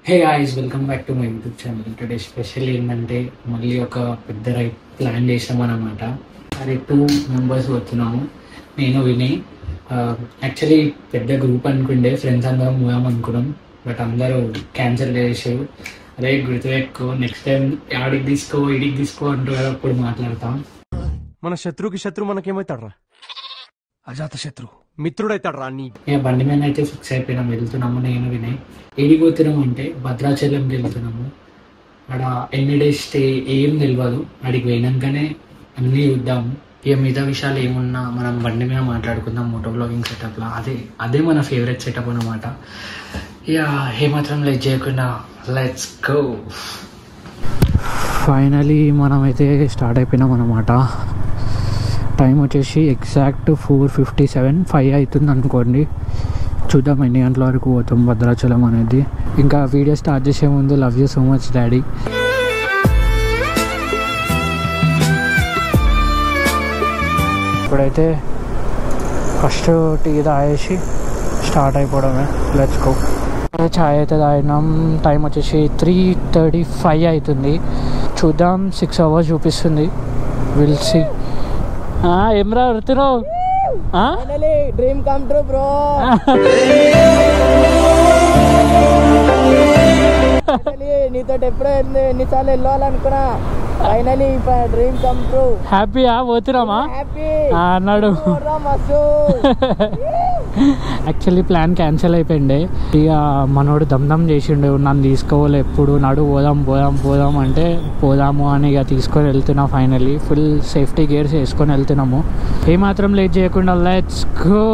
Hey guys, welcome back to my YouTube channel. Today special ఏంటంటే మళ్ళీ ఒక పెద్ద రైడ్ ప్లాన్ చేసాం అన్నమాట. అది 2 మెంబర్స్ వచ్చినాము, నేను వినయ్. యాక్చువల్లీ పెద్ద గ్రూప్ అనుకుంటే ఫ్రెండ్స్ అందరం పోయాం అనుకున్నాం, బట్ అందరూ క్యాన్సిల్ చేసారు. అదే గుర్తుపెట్టుకో, నెక్స్ట్ టైం ఆడికి తీసుకో ఇడికి తీసుకో అంటూ కదా అప్పుడు మాట్లాడతాం. మన శత్రుకి శత్రు మనకేమవుతాడ్రా? అజాత శత్రు మిత్రుడైతాడ్రా. నీ బండి మీద అయితే ఫిక్స్ అయిపోయినాం, వెళ్తున్నాము నేను వినయ్. ఏడికి పోతున్నాము అంటే భద్రాచలంకి వెళ్తున్నాము. అక్కడ ఎన్ని డేస్ స్టే ఏం తెలియదు, అడిగి పోయినాకనే అన్నీ చూద్దాము. ఇక మిగతా విషయాలు ఏమున్నా మనం బండి మీద మాట్లాడుకుందాం మోటో బ్లాగింగ్ సెటప్లో. అదే మన ఫేవరెట్ సెటప్ అన్నమాట. ఇక ఏమాత్రం లేట్ చేయకుండా లెట్స్ గో. ఫైనలీ మనమైతే స్టార్ట్ అయిపోయినాం అన్నమాట. టైం వచ్చేసి ఎగ్జాక్ట్ 4:57, 5 అవుతుంది అనుకోండి. చూద్దాం ఎన్ని గంటల వరకు పోతాం భద్రాచలం అనేది. ఇంకా వీడియో స్టార్ట్ చేసే ముందు love you so much daddy. ఇప్పుడైతే ఫస్ట్ టీ తాగేసి స్టార్ట్ అయిపోవడమే. Let's go. ఛాయ్ అయితే తాగినాం. టైం వచ్చేసి 3:35 అవుతుంది. చూద్దాం, 6 అవర్స్ చూపిస్తుంది. Will see. ఏమ్రా Vrittirao, dream come true bro. నీతో ఎప్పుడో ఎన్నిసార్లు వెళ్ళాలనుకున్నా, ఫైనలీ డ్రీమ్ కమ్ ట్రూ. హ్యాపీయా? పోతురామా అన్నాడు. యాక్చువల్లీ ప్లాన్ క్యాన్సిల్ అయిపోయిండే. ఇక మనోడు దమ్ చేసిండు, నన్ను తీసుకోవాలి ఎప్పుడు నడు పోదాం అంటే పోదాము అని ఇక తీసుకొని వెళ్తున్నా. ఫైనల్లీ ఫుల్ సేఫ్టీ గేర్స్ వేసుకొని వెళ్తున్నాము. ఏమాత్రం లేట్ చేయకుండా లెట్స్ గో.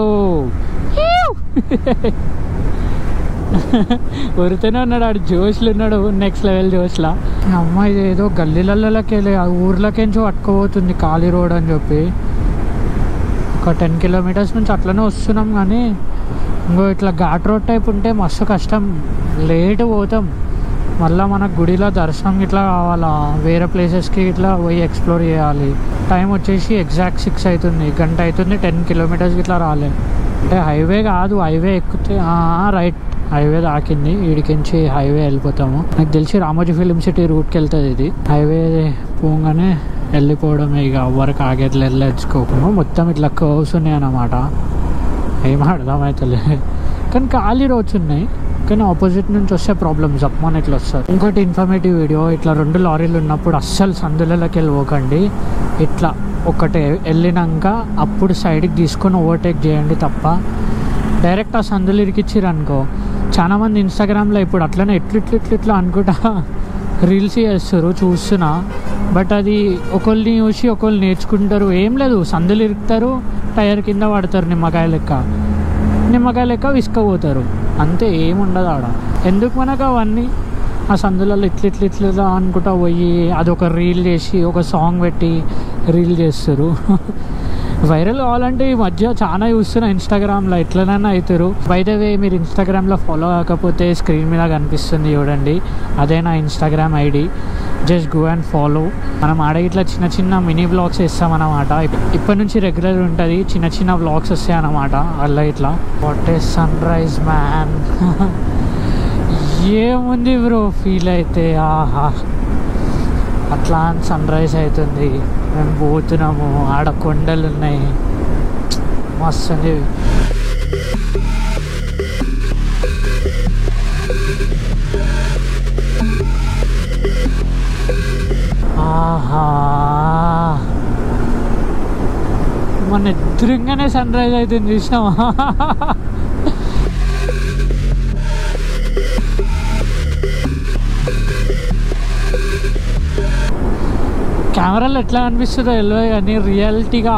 వరితేనే ఉన్నాడు, ఆడు జోష్లు ఉన్నాడు, నెక్స్ట్ లెవెల్ జోష్లా. అమ్మాయి ఏదో గల్లీలలోకి వెళ్ళి ఊర్లోకించి పట్టుకోబోతుంది ఖాళీ రోడ్ అని చెప్పి. ఒక 10 కిలోమీటర్స్ నుంచి అట్లనే వస్తున్నాం, కానీ ఇంకో ఇట్లా ఘాట్ రోడ్ టైప్ ఉంటే మస్తు కష్టం, లేట్ పోతాం. మళ్ళీ మనకు గుడిలో దర్శనం ఇట్లా కావాలా, వేరే ప్లేసెస్కి ఇట్లా పోయి ఎక్స్ప్లోర్ చేయాలి. టైం వచ్చేసి ఎగ్జాక్ట్ 6 అవుతుంది, గంట అవుతుంది. 10 కిలోమీటర్స్కి ఇట్లా రాలే. అంటే హైవే కాదు, హైవే ఎక్కితే రైట్ హైవే దాకింది. వీడికించి హైవే వెళ్ళిపోతాము. నాకు తెలిసి రామోజీ ఫిలిం సిటీ రూట్కి వెళ్తుంది ఇది. హైవే పోగానే వెళ్ళిపోవడమే, ఇక ఎవరికి ఆగేది వెళ్ళేసుకోకుండా. మొత్తం ఇట్లా కర్వ్స్ ఉన్నాయి అన్నమాట, ఏం అర్థమవుతలే. కానీ ఖాళీ రోడ్స్ ఉన్నాయి, కానీ ఆపోజిట్ నుంచి వస్తే ప్రాబ్లమ్ జప్మాన్ ఇట్లా వస్తారు. ఇంకోటి ఇన్ఫర్మేటివ్ వీడియో, ఇట్లా 2 లారీలు ఉన్నప్పుడు అస్సలు సందులలోకి వెళ్ళిపోకండి. ఇట్లా ఒకటి వెళ్ళినాక అప్పుడు సైడ్కి తీసుకొని ఓవర్టేక్ చేయండి తప్ప డైరెక్ట్ ఆ సందులు ఇరికిచ్చిర్రు అనుకో. చాలామంది ఇన్స్టాగ్రామ్లో ఇప్పుడు అట్లనే ఇట్లా అనుకుంటా రీల్స్ చేస్తారు, చూస్తున్నా. బట్ అది ఒకళ్ళని చూసి ఒకళ్ళు నేర్చుకుంటారు. ఏం లేదు, సందులు ఇరుకుతారు, టైర్ కింద పడతారు, నిమ్మకాయ లెక్క విసుకపోతారు, అంతే. ఏముండదు ఆడ. ఎందుకు మనకు అవన్నీ? ఆ సందులలో ఇట్లా అనుకుంటా పోయి అదొక రీల్ చేసి ఒక సాంగ్ పెట్టి రీల్ చేస్తారు. వైరల్ కావాలంటే ఈ మధ్య చాలా చూస్తున్నా ఇన్స్టాగ్రామ్లో, ఎట్లనైనా అవుతారు. బై ద వే, మీరు ఇన్స్టాగ్రామ్లో ఫాలో కాకపోతే స్క్రీన్ మీద కనిపిస్తుంది చూడండి, అదే నా Instagram ID. Just go and follow. మనం ఆడ ఇట్లా చిన్న మినీ వ్లాగ్స్ వేస్తామన్నమాట. ఇప్పటి నుంచి రెగ్యులర్ ఉంటుంది, చిన్న వ్లాగ్స్ వస్తాయి అన్నమాట. అలా ఇట్లా what a sunrise man. ఏముంది బ్రో, ఫీల్ అయితే ఆహా అట్లా సన్ రైజ్ అవుతుంది. మేము పోతున్నాము, ఆడ కొండలు ఉన్నాయి, మస్తు ఉంది. ఆహా, మన ఎదురుగానే సన్ రైజ్ అవుతుంది, చూసినావా? కెమెరాలో ఎట్లా కనిపిస్తుందో తెలియదు, కానీ రియాలిటీగా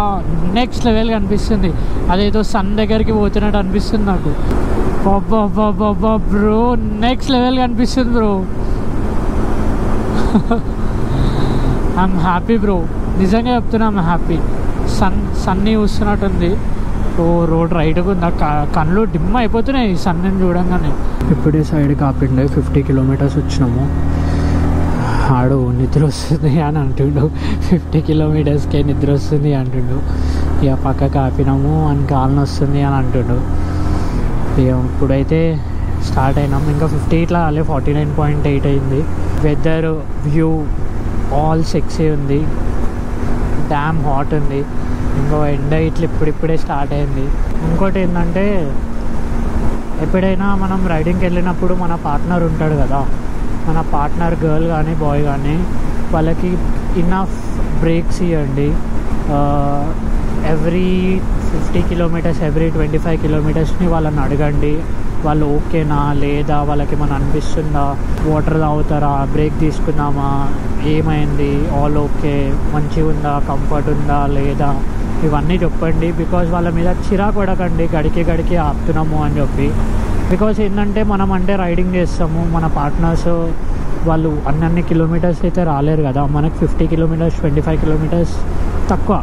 నెక్స్ట్ లెవెల్ కనిపిస్తుంది. అదేదో సన్ దగ్గరికి పోతున్నట్టు అనిపిస్తుంది నాకు. బాబా బ్రో, నెక్స్ట్ లెవెల్ కనిపిస్తుంది బ్రో. ఐఎమ్ హ్యాపీ బ్రో, నిజంగా చెప్తున్నా, ఐఎమ్ హ్యాపీ. సన్ని చూస్తున్నట్టుంది. రోడ్ రైట్గా ఉంది, కళ్ళు డిమ్ అయిపోతున్నాయి సన్ని చూడంగానే. ఇప్పుడే సైడ్ కాపిండే 50 కిలోమీటర్స్ వచ్చినాము. ఆడు నిద్ర వస్తుంది అని అంటుండు, 50 కిలోమీటర్స్కే నిద్ర వస్తుంది అంటుండు. ఇక పక్కకు ఆపినాము అని కాళ్ళని వస్తుంది అని అంటుండు. ఇప్పుడైతే స్టార్ట్ అయినాం. ఇంకా 50 ఇట్లా అలా 49.8 అయింది. వెదర్ వ్యూ ఆల్ సెక్సీ ఉంది, డ్యామ్ హాట్ ఉంది. ఇంకో ఎండ ఇట్లా ఇప్పుడిప్పుడే స్టార్ట్ అయింది. ఇంకోటి ఏంటంటే ఎప్పుడైనా మనం రైడింగ్కి వెళ్ళినప్పుడు మన పార్ట్నర్ ఉంటాడు కదా, మన పార్ట్నర్ గర్ల్ కానీ బాయ్ కానీ వాళ్ళకి ఇన్నఫ్ బ్రేక్స్ ఇవ్వండి. ఎవ్రీ 50 కిలోమీటర్స్ ఎవ్రీ 25 కిలోమీటర్స్ని వాళ్ళని అడగండి వాళ్ళు ఓకేనా లేదా, వాళ్ళకి ఏమైనా అనిపిస్తుందా, వాటర్ తాగుతారా, బ్రేక్ తీసుకుందామా, ఏమైంది, ఆల్ ఓకే, మంచిగా ఉందా, కంఫర్ట్ ఉందా లేదా, ఇవన్నీ చెప్పండి. బికాజ్ వాళ్ళ మీద చిరాకు పడకండి గడికి ఆపుతున్నాము అని చెప్పి. బికాజ్ ఏంటంటే మనం అంటే రైడింగ్ చేస్తాము, మన పార్ట్నర్స్ వాళ్ళు అన్ని కిలోమీటర్స్ అయితే రాలేరు కదా. మనకి 50 కిలోమీటర్స్ 25 కిలోమీటర్స్ తక్కువ,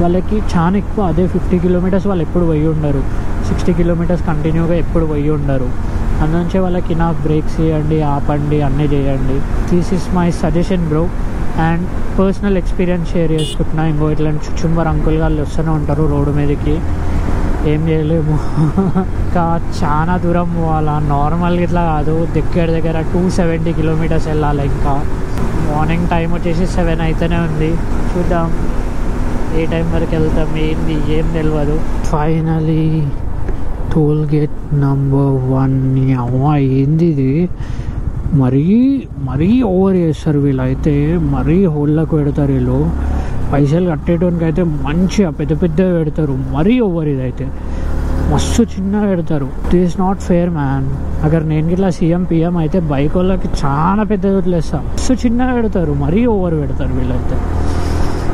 వాళ్ళకి చాలా ఎక్కువ. అదే 50 కిలోమీటర్స్ వాళ్ళు ఎప్పుడు పోయి ఉండరు, 60 కిలోమీటర్స్ కంటిన్యూగా ఎప్పుడు పోయి ఉండరు. అందునుంచి వాళ్ళకి నా బ్రేక్స్ ఇవ్వండి, ఆపండి, అన్నీ చేయండి. This is my suggestion bro. And personal experience share చేసుకుంటున్నా. ఇంకో ఇట్లాంటి చుచ్చుంబర్ అంకుల్ వాళ్ళు వస్తూనే ఉంటారు రోడ్డు మీదకి, ఏం చేయలేము. ఇంకా చాలా దూరం పోవాలా, నార్మల్గా ఇట్లా కాదు, దగ్గర 270 కిలోమీటర్స్ వెళ్ళాలి. ఇంకా మార్నింగ్ టైం వచ్చేసి 7 అయితేనే ఉంది. చూద్దాం ఏ టైం వరకు వెళ్తాం, ఏంది ఏం తెలియదు. Finally toll gate number 1. అమ్మా ఏంది ఇది, మరీ ఓవర్ చేస్తారు వీళ్ళైతే, మరీ హోల్లకు పెడతారు వీళ్ళు. పైసలు కట్టేటోనికి అయితే మంచిగా పెద్ద పెడతారు, మరీ ఓవర్. ఇదైతే మస్తు చిన్నగా పెడతారు. This is not fair man. Agar నేను ఇట్లా సీఎం పిఎం అయితే బైక్ వాళ్ళకి చాలా పెద్దది వదిలేస్తా, మస్తు చిన్నగా పెడతారు, మరీ ఓవర్ పెడతారు వీళ్ళైతే.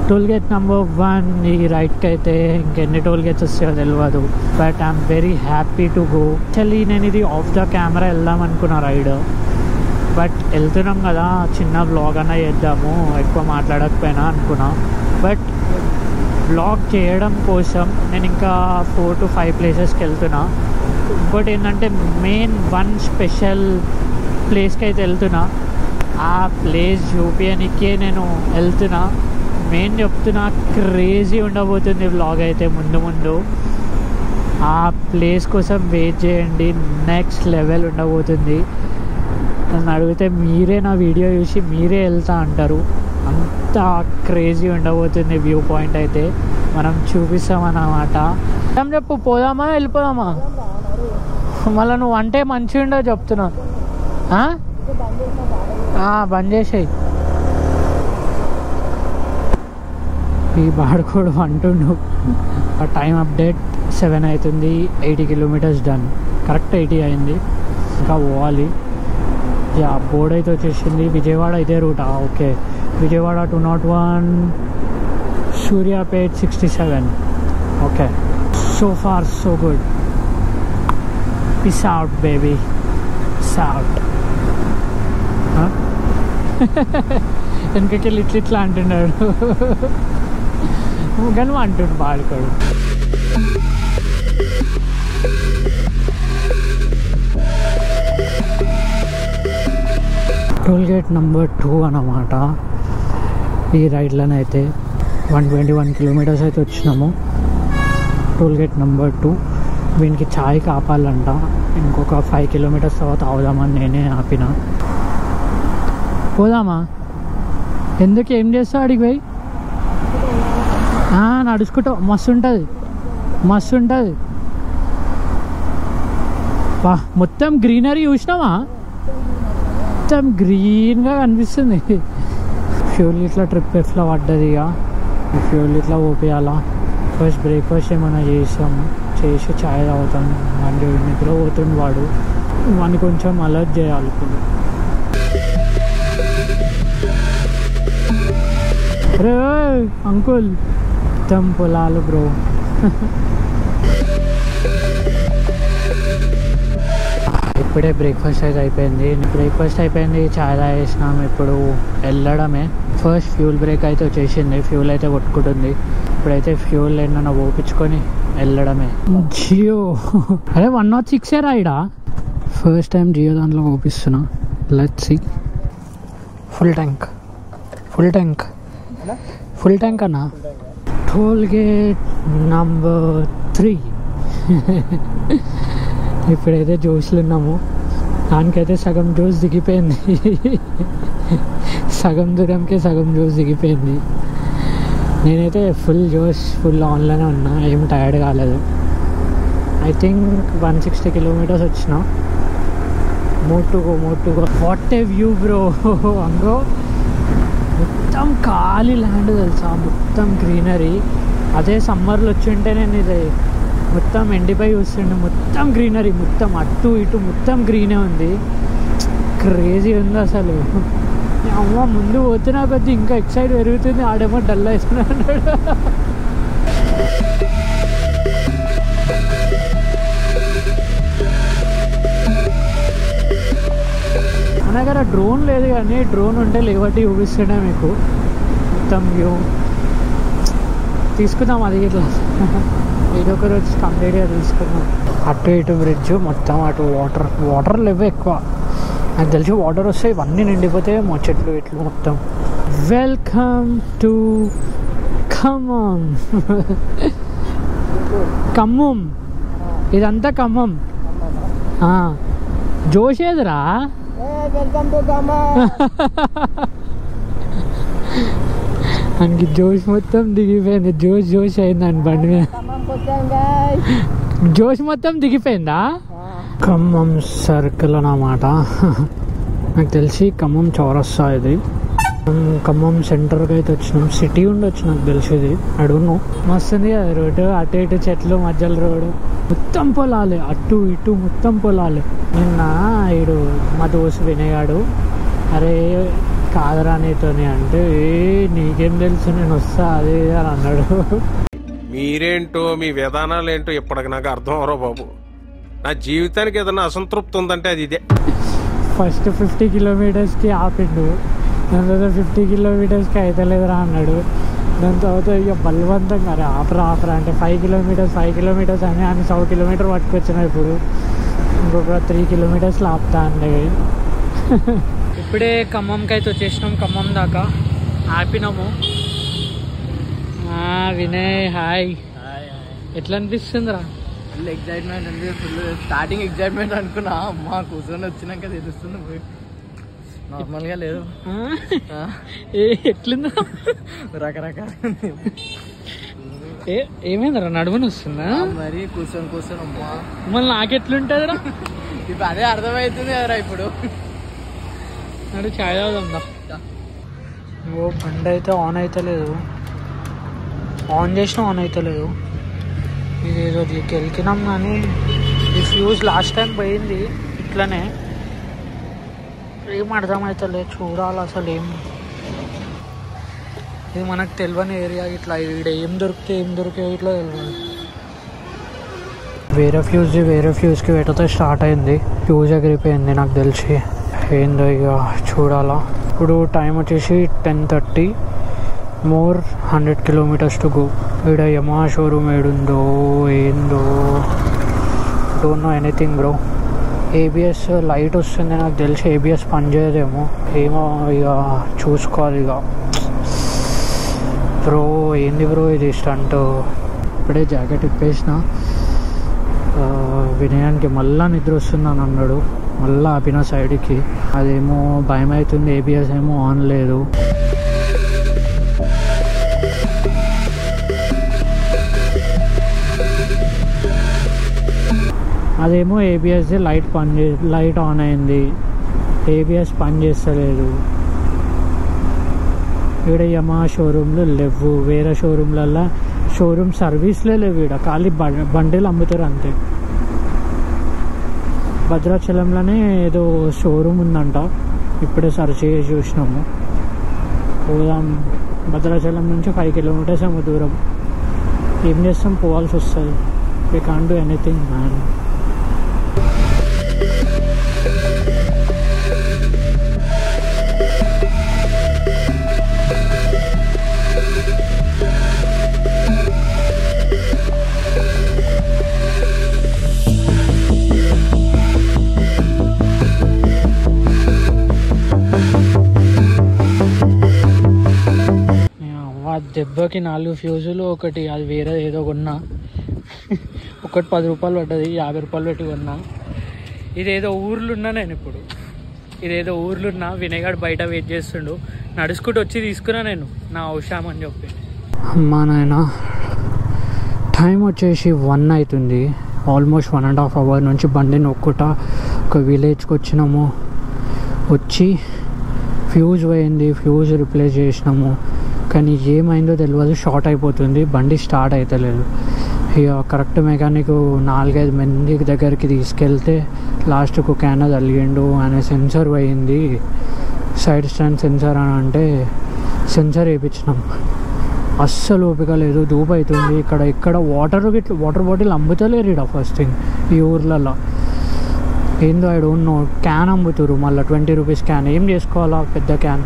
టోల్ గేట్ నెంబర్ 1 ఈ రైట్కి అయితే ఇంకెన్ని టోల్ గేట్స్ వస్తాయో తెలియదు. But I'm very happy to go. Actually నేను ఇది ఆఫ్ ద కెమెరా వెళ్దాం అనుకున్నా రైడ్, బట్ వెళ్తున్నాం కదా చిన్న బ్లాగ్ అన్నా చేద్దాము, ఎక్కువ మాట్లాడకపోయినా అనుకున్నా. బట్ బ్లాగ్ చేయడం కోసం నేను ఇంకా 4 to 5 ప్లేసెస్కి వెళ్తున్నా. ఇంకోటి ఏంటంటే మెయిన్ 1 స్పెషల్ ప్లేస్కి అయితే వెళ్తున్నా. ఆ ప్లేస్ చూపించడానికే నేను వెళ్తున్నా. మెయిన్ చెప్తున్నా, క్రేజీ ఉండబోతుంది బ్లాగ్ అయితే ముందు. ఆ ప్లేస్ కోసం వెయిట్ చేయండి, నెక్స్ట్ లెవెల్ ఉండబోతుంది. నన్ను అడిగితే మీరే నా వీడియో చూసి మీరే వెళ్తా అంటారు, అంత క్రేజీ ఉండబోతుంది వ్యూ పాయింట్ అయితే. మనం చూపిస్తామన్నమాట. ఏం చెప్పు, పోదామా వెళ్ళిపోదామా? మళ్ళీ నువ్వు అంటే మంచిగా ఉండవు చెప్తున్నా. బంద్ చేసేయి. ఈ బాడుకోడు అంటుండు. టైం అప్డేట్ 7 అవుతుంది, 80 కిలోమీటర్స్ డన్. కరెక్ట్ 80 అయింది, ఇంకా పోవాలి. బోర్డ్ అయితే వచ్చేసింది. విజయవాడ ఇదే రూటా? Okay. Vijayawada 201, Suryapet 67. Okay, so far so good. Peace out baby, peace out. వెనకకెళ్ళి ఇట్లా అంటున్నాడు కానీ అంటుండు బాడుకోడు. టోల్ గేట్ నెంబర్ 2 అన్నమాట. ఈ రైడ్లోనైతే 121 కిలోమీటర్స్ అయితే వచ్చినాము. Toll gate number 2. వీనికి ఛాయ్కి ఆపాలంట. ఇంకొక 5 కిలోమీటర్స్ తర్వాత ఆవుదామని నేనే ఆపిన. పోదామా? ఎందుకు, ఏం చేస్తావు అడిగి పోయి? నడుచుకుంటావు, మస్తు ఉంటుంది. వా, మొత్తం గ్రీనరీ చూసినావా? మొత్తం గ్రీన్గా కనిపిస్తుంది. ఫ్యూల్ ఇట్లా ట్రిప్ ఎట్లా పడ్డది. ఇక ఫ్యూల్ ఇట్లా ఓపియాలా. ఫస్ట్ బ్రేక్ఫాస్ట్ ఏమైనా చేసి ఛాయ్ తాగుతాను. అంటే నిద్ర పోతుంది వాడు, వాడిని కొంచెం అలర్ట్ చేయాలి ఇప్పుడు. రే అంకుల్, మొత్తం పొలాలు బ్రో. ఇప్పుడే బ్రేక్ఫాస్ట్ అయితే అయిపోయింది. చాయ్ తాగేసినాం. ఇప్పుడు వెళ్ళడమే. ఫస్ట్ ఫ్యూల్ బ్రేక్ అయితే వచ్చేసింది, ఫ్యూల్ అయితే కొట్టుకుంటుంది. ఇప్పుడైతే ఫ్యూల్ ఏమన్నా ఓపించుకొని వెళ్ళడమే. జియో, అరే 106 రైడా. ఫస్ట్ టైం జియో దాంట్లో ఓపిస్తున్నా. Let's see. ఫుల్ ట్యాంక్ అన్నా. Toll gate number 3. ఇప్పుడైతే జోష్లో ఉన్నాము. దానికైతే సగం జ్యూస్ దిగిపోయింది. సగం దూరంకే సగం జ్యూస్ దిగిపోయింది. నేనైతే ఫుల్ ఆన్లోనే ఉన్నా, ఏం టైర్డ్ కాలేదు. ఐ థింక్ 160 కిలోమీటర్స్ వచ్చిన. More to go. What a view bro. అంగో మొత్తం ఖాళీ ల్యాండ్ తెలుసా, మొత్తం గ్రీనరీ. అదే సమ్మర్లో వచ్చి ఉంటే నేను ఇది మొత్తం ఎండిపోయి చూస్తుండే. మొత్తం గ్రీనరీ, మొత్తం అటు ఇటు మొత్తం గ్రీనే ఉంది. క్రేజీ ఉంది అసలు. అమ్మ ముందు పోతున్నా కొద్ది ఇంకా ఎక్సైట్ పెరుగుతుంది. ఆడేమో డల్ అవుతున్నాడు. మన దగ్గర డ్రోన్ లేదు, కానీ డ్రోన్ ఉంటే లేవట్టి చూపిస్తుండే మీకు మొత్తం వ్యూ. తీసుకుందాం అది ఇట్లా ఏదో ఒక రోజు కంప్లీట్గా తీసుకుందాం. అటు ఇటు బ్రిడ్జ్ మొత్తం, అటు వాటర్ లేవు ఎక్కువ. నాకు తెలిసి వాటర్ వస్తే ఇవన్నీ నిండిపోతే మా చెట్లు ఇట్లు మొత్తం. Welcome to Khammam. ఖమ్మం ఇదంతా ఖమ్మం. జోష్ ఏదిరా. వెల్కమ్ టు మనకి జోష్ మొత్తం దిగిపోయింది. జోష్ అయిందండి బండి మీద. జోష్ మొత్తం దిగిపోయిందా. ఖమ్మం సర్కిల్ అన్నమాట. నాకు తెలిసి ఖమ్మం చౌరస్తా ఇది. ఖమ్మం సెంటర్కి అయితే వచ్చినాం. సిటీ ఉండొచ్చు నాకు తెలిసేది, అడుగును. మస్తుంది కదా రోడ్డు, అటు ఇటు చెట్లు మధ్యలో రోడ్డు, మొత్తం పొలాలే, అటు ఇటు మొత్తం పొలాలే. నిన్న ఈడు మా దోస్తు వినయాడు, అరే కాదరా నీతోని అంటే, నీకేం తెలుసు నేను వస్తా అది అని అన్నాడు. మీరేంటో మీ విధానాలు ఏంటో ఇప్పటికి నాకు అర్థం అవరో బాబు. నా జీవితానికి ఏదైనా అసంతృప్తి ఉందంటే అది ఇదే. ఫస్ట్ 50 కిలోమీటర్స్కి ఆపిండు, దాని తర్వాత 50 కిలోమీటర్స్కి అయితే లేదురా అన్నాడు. దాని తర్వాత ఇక బలవంతంగా అరే ఆపరా అంటే 5 కిలోమీటర్స్ అని 100 కిలోమీటర్ పట్టుకొచ్చిన. ఇప్పుడు ఇంకొక 3 కిలోమీటర్స్లో ఆపుతా అండి. ఇప్పుడే ఖమ్మంకి అయితే వచ్చేసినాం. ఖమ్మం దాకా ఆపినాము. వినయ్ హాయ్. ఎట్లా అనిపిస్తుందిరా? ఫుల్ ఎక్సైట్మెంట్ ఉంది. స్టార్టింగ్ ఎక్సైట్మెంట్ అనుకున్నా, అమ్మా కూర్చొని వచ్చినాక తెలుస్తుంది. నార్మల్గా లేదు. ఎట్లుందా? రకరకాల ఏమైందిరా, నడుమని వస్తుందా? మరి కూర్చొని అమ్మా మళ్ళీ నాకెట్లుంటుందిరా? ఇప్పుడు అదే అర్థమవుతుంది కదరా. ఇప్పుడు నడు చాయ్ తాగుదా. ఓ బండి అయితే ఆన్ అయితే లేదు, ఆన్ చేసినా ఆన్ అయితే లేదు. ఇది ఏదో వెళ్ళినాం కానీ ఈ ఫ్యూజ్ లాస్ట్ టైం పోయింది ఇట్లనే. ఏం అర్థమవుతలేదు, చూడాలి అసలు ఏం. ఇది మనకు తెలియని ఏరియా. ఇట్లా ఇక్కడ ఏం దొరికితే ఇట్లా తెలియదు. వేరే ఫ్యూజ్కి పెట్టతో స్టార్ట్ అయింది. ఫ్యూజ్ ఎగిరిపోయింది నాకు తెలిసి. ఏందో ఇక చూడాలా. ఇప్పుడు టైం వచ్చేసి 10:30. More 100 kilometres to go. ఇక్కడ యమా షోరూమ్ ఏడుందో ఏందో, don't know anything bro. ABS light వస్తుంది నాకు తెలిసి, ఏబిఎస్ పనిచేయదేమో ఏమో, ఇక చూసుకోవాలి ఇక. బ్రో ఏంది బ్రో ఇది స్టంట్. ఇప్పుడే జాకెట్ ఇప్పేసిన. వినయానికి మళ్ళా నిద్ర వస్తుందని అన్నాడు, మళ్ళీ ఆపిన సైడ్కి. అదేమో భయం అవుతుంది, ఏబిఎస్ ఏమో ఆన్ లేదు. అదేమో ఏబిఎస్ లైట్ ఆన్ అయింది, ఏబిఎస్ పని చేస్తలేదు. ఇక్కడ యమా షోరూమ్లు లేవు, వేరే షోరూమ్లల్లో షోరూమ్ సర్వీస్లే లేవు. ఇక్కడ ఖాళీ బండిలు అమ్ముతారు అంతే. భద్రాచలంలోనే ఏదో షోరూమ్ ఉందంట, ఇప్పుడే సర్చ్ చేసి చూసినాము. పోదాం. భద్రాచలం నుంచి 5 కిలోమీటర్స్ ఏమో దూరం. ఏం చేస్తాం, పోవాల్సి వస్తుంది. We can't do anything man. దెబ్బకి 4 ఫ్యూజులు, ఒకటి అది వేరే ఏదో కొన్నా. ఒకటి 10 రూపాయలు పడ్డది, 50 రూపాయలు పెట్టి కొన్నా. ఇదేదో ఊర్లో ఉన్నా నేను ఇప్పుడు, ఇదేదో ఊర్లో ఉన్నా. వినయగాడు బయట వెయిట్ చేస్తుండు, నడుచుకుంటూ వచ్చి తీసుకున్నా నేను నా అవసరం అని చెప్పి. అమ్మా నాయన, టైం వచ్చేసి 1 అవుతుంది. ఆల్మోస్ట్ 1.5 hours నుంచి బండి నొక్కుట ఒక విలేజ్కి వచ్చినాము. వచ్చి ఫ్యూజ్ పోయింది, ఫ్యూజ్ రిప్లేస్ చేసినాము. కానీ ఏమైందో తెలియదు, షార్ట్ అయిపోతుంది, బండి స్టార్ట్ అవుతలేదు. ఇక కరెక్ట్ మెకానిక్ 4-5 మంది దగ్గరికి తీసుకెళ్తే లాస్ట్కు క్యాన్ తలిగిండు. ఆయన సెన్సర్ పోయింది, సైడ్ స్టాండ్ సెన్సర్ అని అంటే సెన్సర్ వేయించినాం. అస్సలు ఓపిక లేదు, ధూపు అవుతుంది. ఇక్కడ వాటర్ బాటిల్ అమ్ముతలేరు ఇక్కడ. ఫస్ట్ థింగ్ ఈ ఊర్లలో ఏందో ఐ డోంట్ నో, క్యాన్ అమ్ముతారు మళ్ళీ 20 rupees క్యాన్. ఏం చేసుకోవాలా పెద్ద క్యాన్,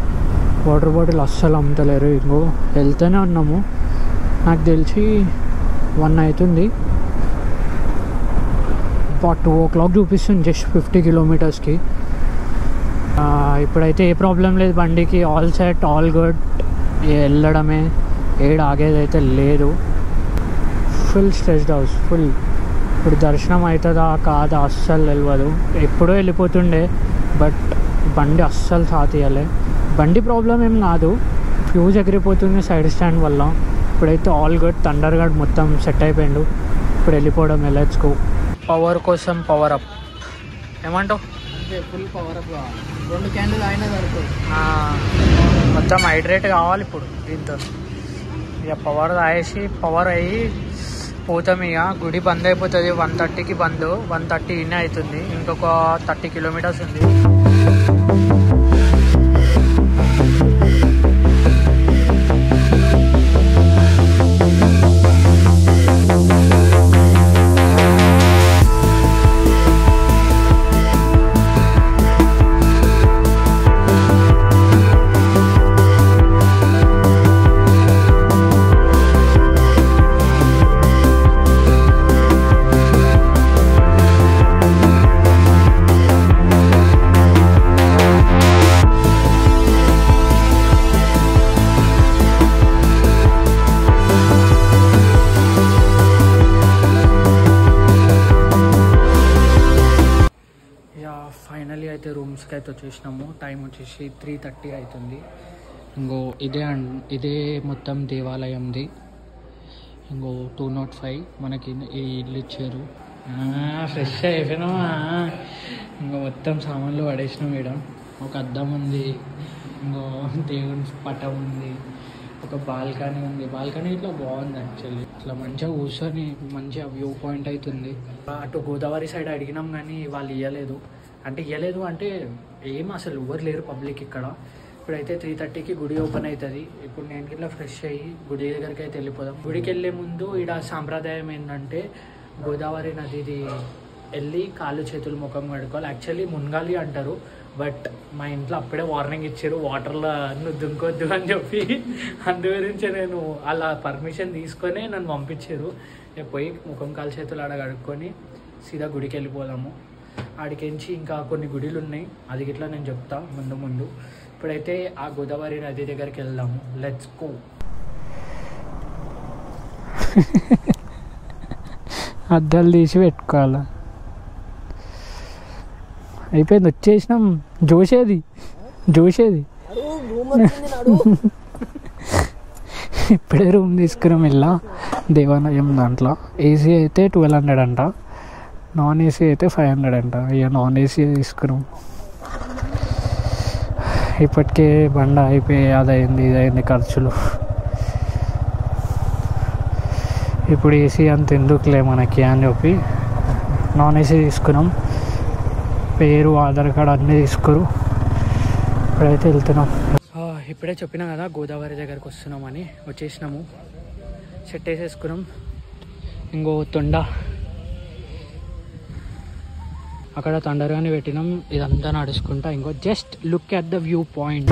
వాటర్ బాటిల్ అస్సలు అమ్ముతలేరు. ఇంకో వెళ్తూనే ఉన్నాము. నాకు తెలిసి 1 అవుతుంది, 2 o'clock చూపిస్తుంది జస్ట్ 50 kilometers. ఇప్పుడైతే ఏ ప్రాబ్లం లేదు బండికి, ఆల్ సెట్, ఆల్ గుడ్. వెళ్ళడమే, ఏడు ఆగేదైతే లేదు. Full stressed house, full. ఇప్పుడు దర్శనం అవుతుందా కాదా అస్సలు తెలియదు. ఎప్పుడో వెళ్ళిపోతుండే, బట్ బండి అస్సలు సాతియాలి. బండి ప్రాబ్లం ఏం కాదు, ఫ్యూజ్ ఎగిరిపోతుంది సైడ్ స్టాండ్ వల్ల. ఇప్పుడైతే ఆల్ గుడ్. థండర్ గార్డ్ మొత్తం సెట్ అయిపోయిండు. ఇప్పుడు వెళ్ళిపోవడం. లెట్స్ పవర్ కోసం పవర్ అప్ ఏమంటావు? అంటే ఫుల్ పవర్ అప్ కావాలి, 2 క్యాండిల్ అయినా సరిపోదు. మొత్తం హైడ్రేట్ కావాలి ఇప్పుడు దీంతో. ఇక పవర్ తాగేసి పవర్ అయ్యి పోతాం. ఇక గుడి బంద్ అయిపోతుంది 1:30కి బంద్. 1:30 ఇన్నే అవుతుంది, ఇంకొక 30 kilometers ఉంది. ఫైనలీ అయితే రూమ్స్కి అయితే వచ్చేసినాము. టైం వచ్చేసి 3:30 అవుతుంది. ఇంకో ఇదే మొత్తం దేవాలయంది. ఇంకో 205 మనకి ఈ ఇల్లు ఇచ్చారు. ఫ్రెష్ అయిపోయినామా? ఇంకో మొత్తం సామాన్లు పడేసినాం. ఇక్కడ ఒక అద్దం ఉంది, ఇంకో దేవుని పటం ఉంది, ఒక బాల్కనీ ఉంది. బాల్కనీ ఇట్లా బాగుంది యాక్చువల్లీ. ఇట్లా మంచిగా కూర్చొని మంచిగా వ్యూ పాయింట్ అవుతుంది. అటు గోదావరి సైడ్ అడిగినాం కానీ వాళ్ళు ఇవ్వలేదు. అంటే ఏం అసలు ఎవరు లేరు పబ్లిక్ ఇక్కడ. ఇప్పుడైతే 3:30కి గుడి ఓపెన్ అవుతుంది. ఇప్పుడు నేను ఇట్లా ఫ్రెష్ అయ్యి గుడి దగ్గరికి అయితే వెళ్ళిపోదాం. గుడికి వెళ్ళే ముందు ఇక్కడ సాంప్రదాయం ఏంటంటే గోదావరి నదిది వెళ్ళి కాళ్ళు చేతులు ముఖం కడుకోవాలి. యాక్చువల్లీ మునగాలి అంటారు, బట్ మా ఇంట్లో అప్పుడే వార్నింగ్ ఇచ్చారు వాటర్లో నువ్వు దుంకొద్దు అని చెప్పి. అందు గురించి నేను అలా పర్మిషన్ తీసుకొని నన్ను పంపించారు. పోయి ముఖం కాళ్ళు చేతులు ఆడ కడుక్కొని సీదా గుడికి వెళ్ళిపోదాము. ఆడికించి ఇంకా కొన్ని గుడిలు ఉన్నాయి, అది ఇట్లా నేను చెప్తా ముందు. ఇప్పుడైతే ఆ గోదావరి నది దగ్గరికి వెళ్దాము. Let's go. అద్దాలు తీసి పెట్టుకోవాలా? అయిపోయింది, వచ్చేసినాం. జోసేది ఇప్పుడే రూమ్ తీసుకున్నాం ఇలా దేవాలయం దాంట్లో. ఏసీ అయితే 1200 అంట, నాన్ ఏసీ అయితే 500 అంట. ఇక నాన్ ఏసీ తీసుకున్నాం. ఇప్పటికే బండ అయిపోయి ఇదైంది ఖర్చులు. ఇప్పుడు ఏసీ అంత ఎందుకులే మనకి అని చెప్పి నాన్ ఏసీ తీసుకున్నాం. పేరు, ఆధార్ కార్డు అన్నీ తీసుకురు. ఇప్పుడైతే వెళ్తున్నాం. ఇప్పుడే చెప్పినా కదా గోదావరి దగ్గరకు వస్తున్నామని. వచ్చేసినాము, సెట్ వేసేసుకున్నాం. ఇంకో తొండ అక్కడ తొందరగానే పెట్టినాం. ఇదంతా నడుచుకుంటా ఇంకో just look at the view point.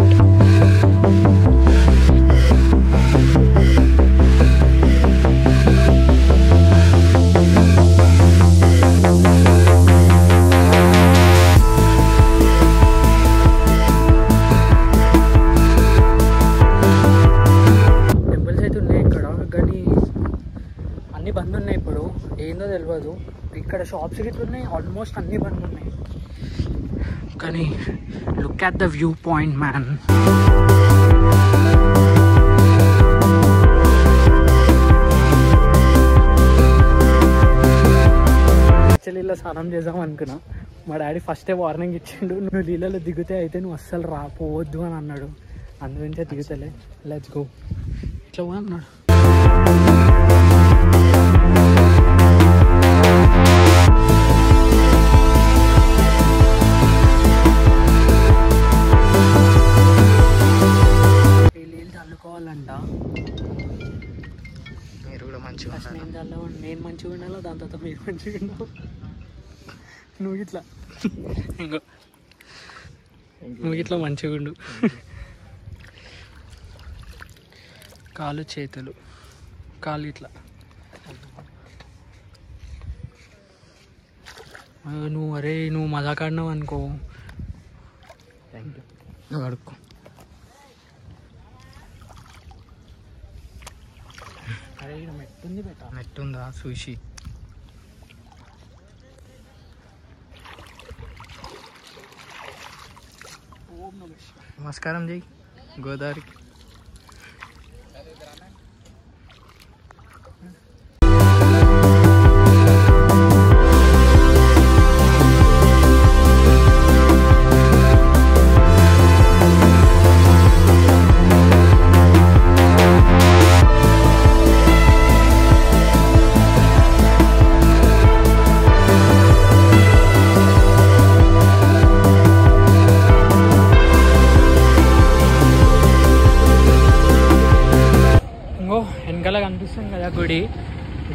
Temples అయితే ఉన్నాయి ఇక్కడ, కానీ అన్ని బంద్ ఉన్నాయి ఇప్పుడు. ఏందో తెలియదు. ఇక్కడ ఇక్కడ షాప్స్ ఇట్లా ఉన్నాయి, ఆల్మోస్ట్ అన్ని బండ్లు ఉన్నాయి. కానీ look at the view point man. Actually ఇలా స్నానం చేద్దాం అనుకున్నా. మా డాడీ ఫస్టే వార్నింగ్ ఇచ్చిండు, నువ్వు నీళ్ళలో దిగితే అయితే నువ్వు అస్సలు రాపోవద్దు అని అన్నాడు. అందుగురించే దిగుతలే. Let's go. ఇట్లా పో అన్నాడు. నీళ్ళు చల్లుకోవాలంట. మీరు కూడా మంచిగా నేను మంచిగా ఉండాలో, దాని తర్వాత మీరు మంచిగా ఉండాలి. నువ్వు ఇట్లా ఇంకో నువ్వు ఇట్లా మంచిగా ఉండు. కాలు చేతులు కాలు ఇట్లా. నువ్వు మజాక్ ఆడినావు అనుకో. నువ్వు అడుక్కో. అరే ఇక్కడ మెట్టుంది బెట. మెట్టుందా చూసి. నమస్కారం జై గోదావరికి. వెనకాల కనిపిస్తుంది కదా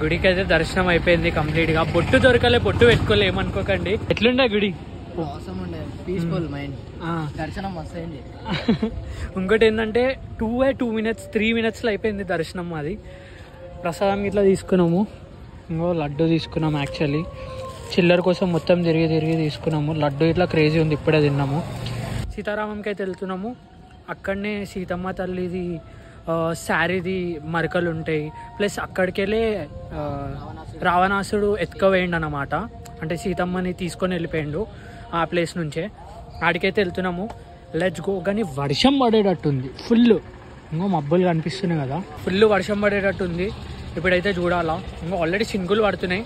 గుడికి అయితే దర్శనం అయిపోయింది కంప్లీట్గా. బొట్టు దొరకలే, బొట్టు పెట్టుకోలే, ఏమనుకోకండి. ఎట్లుండే గుడి? Peaceful mind. దర్శనం మస్తు అయింది. ఇంకోటి ఏంటంటే 2 minutes 3 minutesలో అయిపోయింది దర్శనం. అది ప్రసాదం ఇట్లా తీసుకున్నాము. ఇంకో లడ్డు తీసుకున్నాము. యాక్చువల్లీ చిల్లర కోసం మొత్తం తిరిగి తీసుకున్నాము. లడ్డు ఇట్లా క్రేజీ ఉంది, ఇప్పుడే తిన్నాము. సీతారామంకి అయితే వెళ్తున్నాము. అక్కడనే సీతమ్మ తల్లిది శారీది మరకలు ఉంటాయి. ప్లస్ అక్కడికి వెళ్ళి రావణాసుడు ఎత్తుకుపోయిండు అన్నమాట. అంటే సీతమ్మని తీసుకొని వెళ్ళిపోయిండు ఆ ప్లేస్ నుంచే. ఆడికైతే వెళ్తున్నాము. Let's go. కానీ వర్షం పడేటట్టుంది ఫుల్. ఇంకో మబ్బులు కనిపిస్తున్నాయి కదా, ఫుల్ వర్షం పడేటట్టుంది. ఇప్పుడైతే చూడాలా. ఇంకో ఆల్రెడీ చినుకులు పడుతున్నాయి.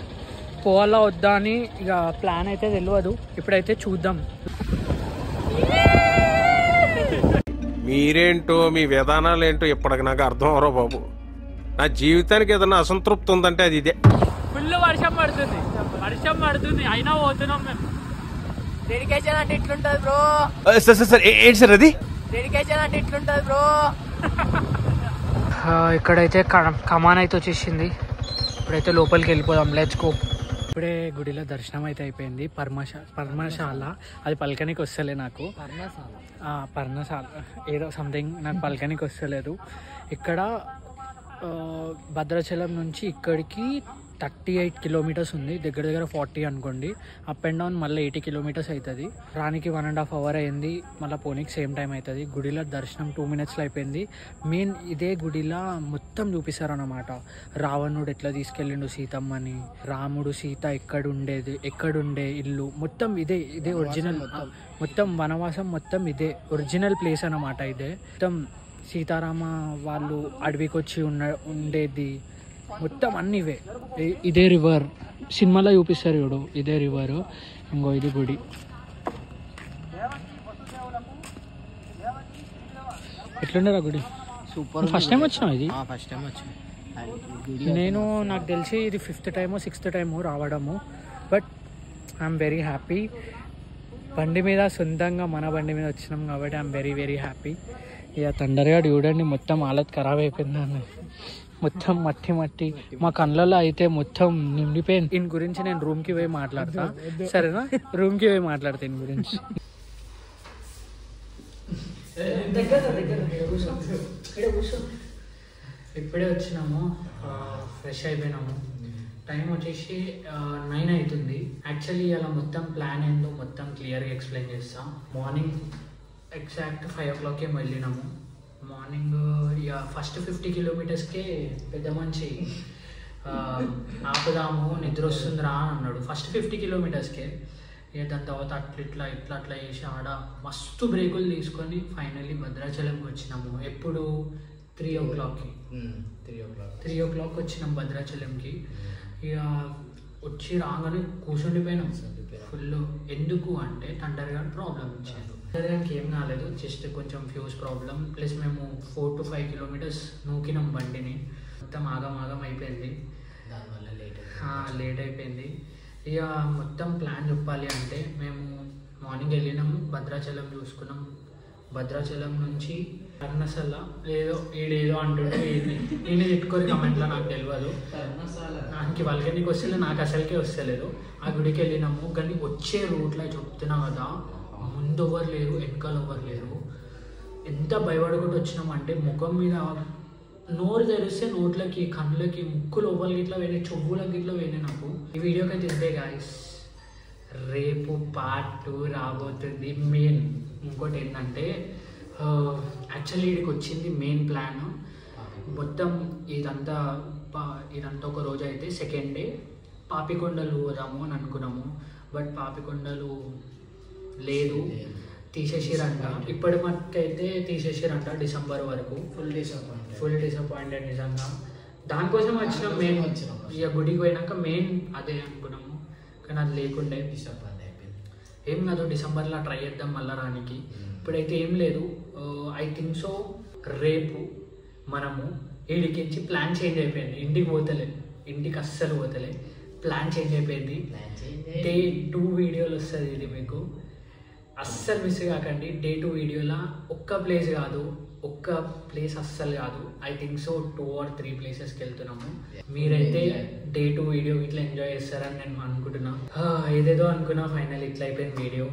పోవాలా వద్దా అని ఇక ప్లాన్ అయితే తెలియదు. ఇప్పుడైతే చూద్దాం. మీరేంటో మీ విధానాలు ఏంటో ఇప్పటికి నాకు అర్థం అవరో బాబు. నా జీవితానికి ఏదైనా అసంతృప్తి ఉందంటే అది ఇదే. ఫుల్ వర్షం పడుతుంది అయినా పోతున్నాం మేము. డెడికేషన్ అంటే ఇట్లుంటది బ్రో. సార్ ఏంటి సార్ అది? డెడికేషన్ అంటే ఇట్లుంటది బ్రో. ఇక్కడైతే కమాన్ అయితే వచ్చేసింది. ఇప్పుడైతే లోపలికి వెళ్ళిపోదాం. Let's go. ఇప్పుడే గుడిలో దర్శనం అయితే అయిపోయింది. పర్మశాల అది పలకనికి వస్తలే నాకు. పర్ణశాల ఏదో సంథింగ్ నాకు పలకనికి వస్తలేదు. ఇక్కడ భద్రాచలం నుంచి ఇక్కడికి 38 kilometers ఉంది. దగ్గర 40 అనుకోండి. అప్ అండ్ డౌన్ మళ్ళీ 80 kilometers అవుతుంది. రానికి 1.5 hour అయింది. మళ్ళీ పోనీకి సేమ్ టైం అవుతుంది. గుడిలో దర్శనం 2 minutesలో అయిపోయింది. మెయిన్ ఇదే గుడిలో మొత్తం చూపిస్తారు అన్నమాట. రావణుడు ఎట్లా తీసుకెళ్ళిండు సీతమ్మని, రాముడు సీత ఎక్కడుండే ఇల్లు మొత్తం ఇదే ఒరిజినల్. మొత్తం వనవాసం మొత్తం ఇదే ఒరిజినల్ ప్లేస్ అన్నమాట. ఇదే మొత్తం సీతారామ వాళ్ళు అడవికి వచ్చి ఉండేది మొత్తం అన్ని ఇవే. ఇదే రివర్ సినిమాలో చూపిస్తారు చూడు, ఇదే రివర్. ఇంకో ఇది గుడి. ఎట్లుండరా గుడి? సూపర్. ఫస్ట్ టైం వచ్చినా ఇది? ఫస్ట్ టైం వచ్చాను నేను. నాకు తెలిసి ఇది 5th time 6th time రావడము. But I'm very happy. బండి మీద సొంతంగా మన బండి మీద వచ్చినాం కాబట్టి ఐఎమ్ వెరీ వెరీ హ్యాపీ. ఇక తండరిగా చూడండి మొత్తం హాలత్ ఖరాబ్ అయిపోయిందండి. మొత్తం మట్టి మా కళ్ళలో అయితే మొత్తం నిండిపోయింది. దీని గురించి నేను రూమ్కి పోయి మాట్లాడతా, సరేనా? రూమ్కి పోయి మాట్లాడతా దీని గురించి. ఇప్పుడే వచ్చినాము, ఫ్రెష్ అయిపోయినాము. టైం వచ్చేసి 9 అవుతుంది. యాక్చువల్లీ ఇలా మొత్తం ప్లాన్ ఏందో మొత్తం క్లియర్గా ఎక్స్ప్లెయిన్ చేస్తాం. మార్నింగ్ ఎగ్జాక్ట్ 5 o'clock వెళ్ళినాము. మార్నింగ్ ఇక ఫస్ట్ 50 kilometersకే పెద్ద మంచి ఆపుదాము నిద్ర వస్తుందిరా అని అన్నాడు. ఫస్ట్ 50 కిలోమీటర్స్కే. ఇక దాని తర్వాత అట్లా చేసి ఆడ మస్తు బ్రేకులు తీసుకొని ఫైనల్లీ భద్రాచలంకి వచ్చినాము. ఎప్పుడు 3 o'clockకి 3 o'clock వచ్చినాం భద్రాచలంకి. ఇక వచ్చి రాగానే కూర్చుండిపోయినాం ఫుల్. ఎందుకు అంటే థండర్ గార్డ్ ప్రాబ్లం ఇచ్చారు. థండర్ గార్డ్కి ఏం కాలేదు, జస్ట్ కొంచెం ఫ్యూజ్ ప్రాబ్లం. ప్లస్ మేము 4 to 5 kilometers నూకినాం బండిని. మొత్తం ఆగం అయిపోయింది, దానివల్ల లేట్ అయిపోయింది. ఇక మొత్తం ప్లాన్ చెప్పాలి అంటే మేము మార్నింగ్ వెళ్ళినాము, భద్రాచలం చూసుకున్నాం. భద్రాచలం నుంచి కర్ణశాల ఏదో అంటుంటే నేను తిట్టుకోరు కమెంట్లో, నాకు తెలియదు. దానికి వాళ్ళకి వస్తలేదు, నాకు అసలుకే వస్తలేదు. ఆ గుడికి వెళ్ళినాము, కానీ వచ్చే రూట్లో చెప్తున్నా కదా, ముందు ఎవరు లేరు, వెనకాల ఎవరు లేరు. ఎంత భయపడుకుంటూ వచ్చినామంటే ముఖం మీద నోరు తెరిస్తే నోట్లకి, కళ్ళకి, ముక్కు లోపలికి ఇట్లా పోయినాయి, చెవులకి ఇట్లా పోయినాయి నాకు. ఈ వీడియోకి అయితే ఇంతే గాయస్. రేపు పార్ట్ 2 రాబోతుంది. మెయిన్ ఇంకోటి ఏంటంటే యాక్చువల్లీ వీడికి వచ్చింది మెయిన్ ప్లాన్. మొత్తం ఇదంతా ఒక రోజు అయితే సెకండ్ డే పాపికొండలు పోదాము అని అనుకున్నాము. బట్ పాపికొండలు లేదు, తీసేసిరంట. ఇప్పటి మటుకైతే తీసేసిరంట డిసెంబర్ వరకు. ఫుల్ డిసప్పాయింటెడ్ నిజంగా. దానికోసం వచ్చినాం మెయిన్. ఇక గుడికి పోయినాక మెయిన్ అదే అనుకున్నాము, కానీ అది లేకుండే డిసప్పాయింట్ అయిపోయింది. ఏం కాదు, డిసెంబర్లో ట్రై చేద్దాం మళ్ళీ రానికి. ఇప్పుడైతే ఏం లేదు. ఐ థింక్ సో రేపు మనము ఈడికించి ప్లాన్ చేంజ్ అయిపోయింది. ఇంటికి అస్సలు పోతలే, ప్లాన్ చేంజ్ అయిపోయింది. డే 2 వీడియోలు వస్తుంది ఇది మీకు, అస్సలు మిస్ కాకండి. డే 2 వీడియోలో ఒక్క ప్లేస్ అస్సలు కాదు. ఐ థింక్ సో 2 or 3 ప్లేసెస్కి వెళ్తున్నాము. మీరైతే డే 2 వీడియో ఇట్లా ఎంజాయ్ చేస్తారని నేను అనుకుంటున్నా. ఏదేదో అనుకున్నా, ఫైనల్ ఇట్లా అయిపోయింది వీడియో.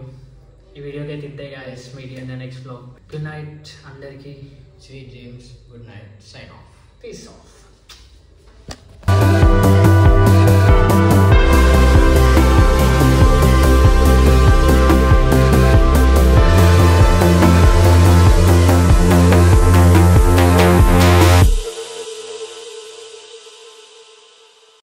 ఈ వీడియోకి అయితే ఇంతే guys. Meet in the next vlog. Good night అందరికీ. Sweet dreams. Good night. Sign off. Peace of.